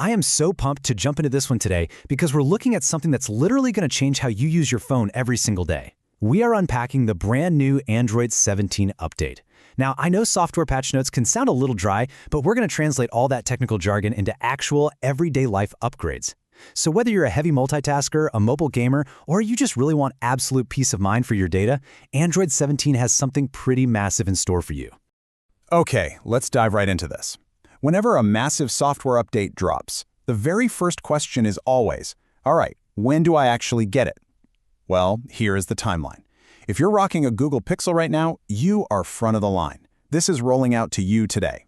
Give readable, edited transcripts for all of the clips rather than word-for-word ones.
I am so pumped to jump into this one today because we're looking at something that's literally going to change how you use your phone every single day. We are unpacking the brand new Android 17 update. Now, I know software patch notes can sound a little dry, but we're going to translate all that technical jargon into actual everyday life upgrades. So whether you're a heavy multitasker, a mobile gamer, or you just really want absolute peace of mind for your data, Android 17 has something pretty massive in store for you. Okay, let's dive right into this. Whenever a massive software update drops, the very first question is always, all right, when do I actually get it? Well, here is the timeline. If you're rocking a Google Pixel right now, you are front of the line. This is rolling out to you today.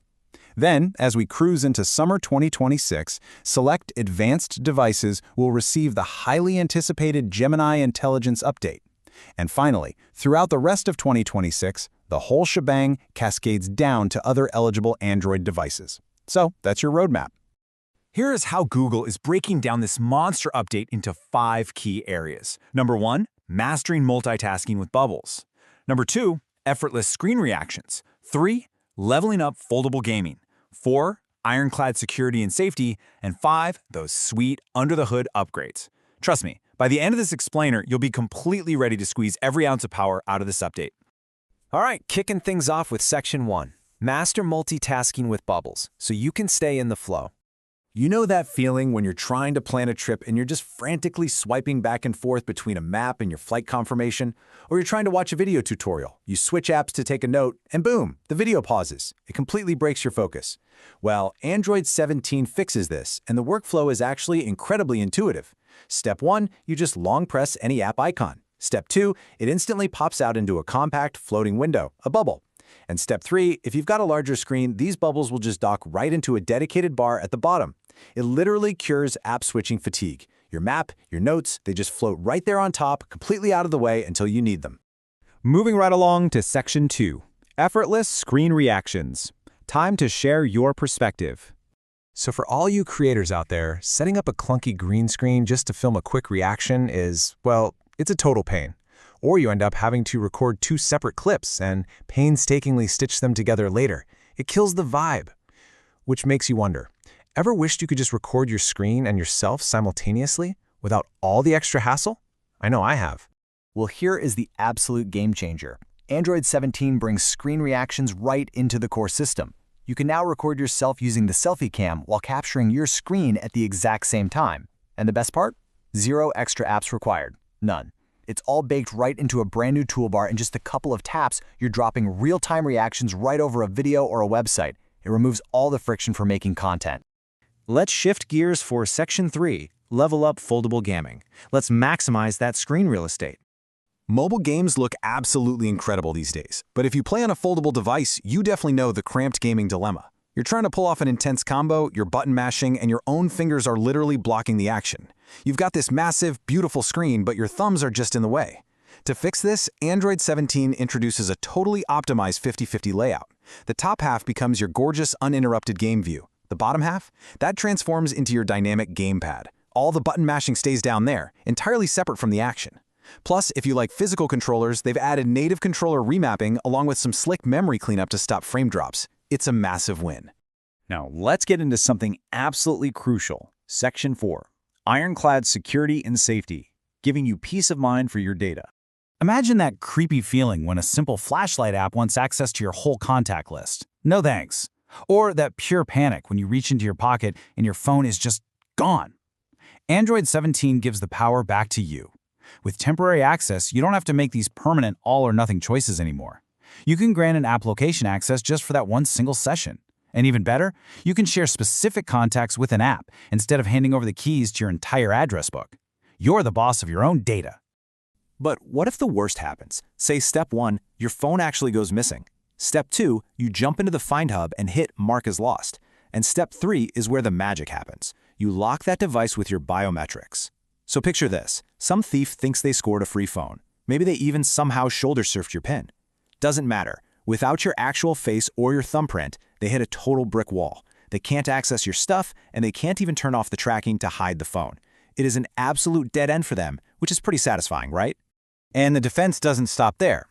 Then, as we cruise into summer 2026, select advanced devices will receive the highly anticipated Gemini Intelligence update. And finally, throughout the rest of 2026, the whole shebang cascades down to other eligible Android devices. So that's your roadmap. Here is how Google is breaking down this monster update into 5 key areas. Number 1, mastering multitasking with bubbles. Number 2, effortless screen reactions. 3, leveling up foldable gaming. 4, ironclad security and safety. And 5, those sweet under-the-hood upgrades. Trust me, by the end of this explainer, you'll be completely ready to squeeze every ounce of power out of this update. All right, kicking things off with Section 1. Master multitasking with bubbles, so you can stay in the flow. You know that feeling when you're trying to plan a trip and you're just frantically swiping back and forth between a map and your flight confirmation? Or you're trying to watch a video tutorial. You switch apps to take a note, and boom, the video pauses. It completely breaks your focus. Well, Android 17 fixes this, and the workflow is actually incredibly intuitive. Step 1, you just long press any app icon. Step 2, it instantly pops out into a compact floating window, a bubble. And Step 3, if you've got a larger screen, these bubbles will just dock right into a dedicated bar at the bottom. It literally cures app switching fatigue. Your map, your notes, they just float right there on top, completely out of the way until you need them. Moving right along to Section 2, effortless screen reactions. Time to share your perspective. So for all you creators out there, setting up a clunky green screen just to film a quick reaction is, well, it's a total pain. Or you end up having to record 2 separate clips and painstakingly stitch them together later. It kills the vibe. Which makes you wonder, ever wished you could just record your screen and yourself simultaneously without all the extra hassle? I know I have. Well, here is the absolute game changer. Android 17 brings screen reactions right into the core system. You can now record yourself using the selfie cam while capturing your screen at the exact same time. And the best part? 0 extra apps required. None. It's all baked right into a brand new toolbar. In just a couple of taps, you're dropping real-time reactions right over a video or a website. It removes all the friction for making content. Let's shift gears for Section 3, level up foldable gaming. Let's maximize that screen real estate. Mobile games look absolutely incredible these days, but if you play on a foldable device, you definitely know the cramped gaming dilemma. You're trying to pull off an intense combo, you're button mashing, and your own fingers are literally blocking the action. You've got this massive, beautiful screen, but your thumbs are just in the way. To fix this, Android 17 introduces a totally optimized 50-50 layout. The top half becomes your gorgeous, uninterrupted game view. The bottom half? That transforms into your dynamic gamepad. All the button mashing stays down there, entirely separate from the action. Plus, if you like physical controllers, they've added native controller remapping along with some slick memory cleanup to stop frame drops. It's a massive win. Now, let's get into something absolutely crucial. Section 4, ironclad security and safety, giving you peace of mind for your data. Imagine that creepy feeling when a simple flashlight app wants access to your whole contact list. No thanks. Or that pure panic when you reach into your pocket and your phone is just gone. Android 17 gives the power back to you. With temporary access, you don't have to make these permanent all-or-nothing choices anymore. You can grant an app location access just for that one single session. And even better, you can share specific contacts with an app instead of handing over the keys to your entire address book. You're the boss of your own data. But what if the worst happens? Say Step 1, your phone actually goes missing. Step 2, you jump into the Find Hub and hit Mark as Lost. And Step 3 is where the magic happens. You lock that device with your biometrics. So picture this. Some thief thinks they scored a free phone. Maybe they even somehow shoulder surfed your PIN. Doesn't matter. Without your actual face or your thumbprint, they hit a total brick wall. They can't access your stuff, and they can't even turn off the tracking to hide the phone. It is an absolute dead end for them, which is pretty satisfying, right? And the defense doesn't stop there.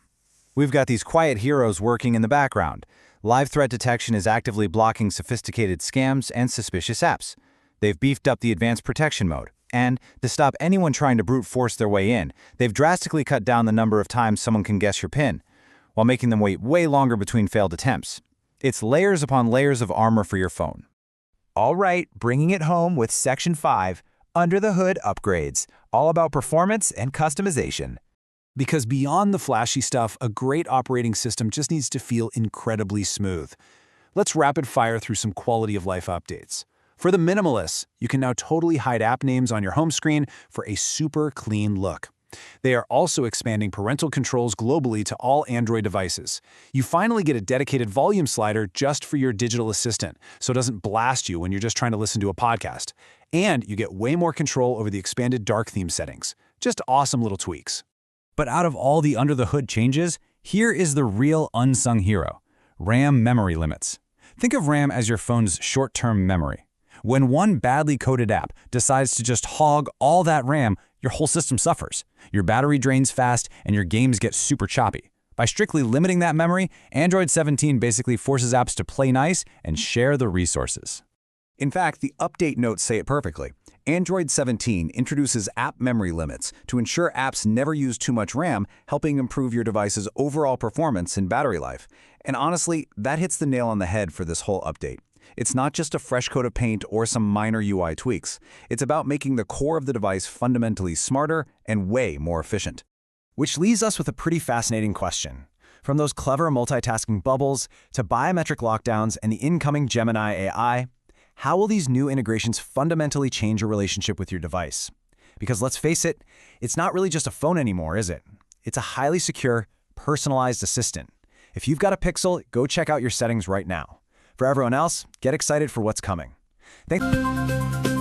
We've got these quiet heroes working in the background. Live threat detection is actively blocking sophisticated scams and suspicious apps. They've beefed up the advanced protection mode. And to stop anyone trying to brute force their way in, they've drastically cut down the number of times someone can guess your PIN, while making them wait way longer between failed attempts. It's layers upon layers of armor for your phone. All right, bringing it home with Section 5, Under the Hood Upgrades, all about performance and customization. Because beyond the flashy stuff, a great operating system just needs to feel incredibly smooth. Let's rapid fire through some quality of life updates. For the minimalists, you can now totally hide app names on your home screen for a super clean look. They are also expanding parental controls globally to all Android devices. You finally get a dedicated volume slider just for your digital assistant, so it doesn't blast you when you're just trying to listen to a podcast. And you get way more control over the expanded dark theme settings. Just awesome little tweaks. But out of all the under-the-hood changes, here is the real unsung hero: RAM memory limits. Think of RAM as your phone's short-term memory. When one badly coded app decides to just hog all that RAM, your whole system suffers. Your battery drains fast, and your games get super choppy. By strictly limiting that memory, Android 17 basically forces apps to play nice and share the resources. In fact, the update notes say it perfectly. Android 17 introduces app memory limits to ensure apps never use too much RAM, helping improve your device's overall performance and battery life. And honestly, that hits the nail on the head for this whole update. It's not just a fresh coat of paint or some minor UI tweaks. It's about making the core of the device fundamentally smarter and way more efficient. Which leaves us with a pretty fascinating question. From those clever multitasking bubbles to biometric lockdowns and the incoming Gemini AI, how will these new integrations fundamentally change your relationship with your device? Because let's face it, it's not really just a phone anymore, is it? It's a highly secure, personalized assistant. If you've got a Pixel, go check out your settings right now. For everyone else, get excited for what's coming. Thanks.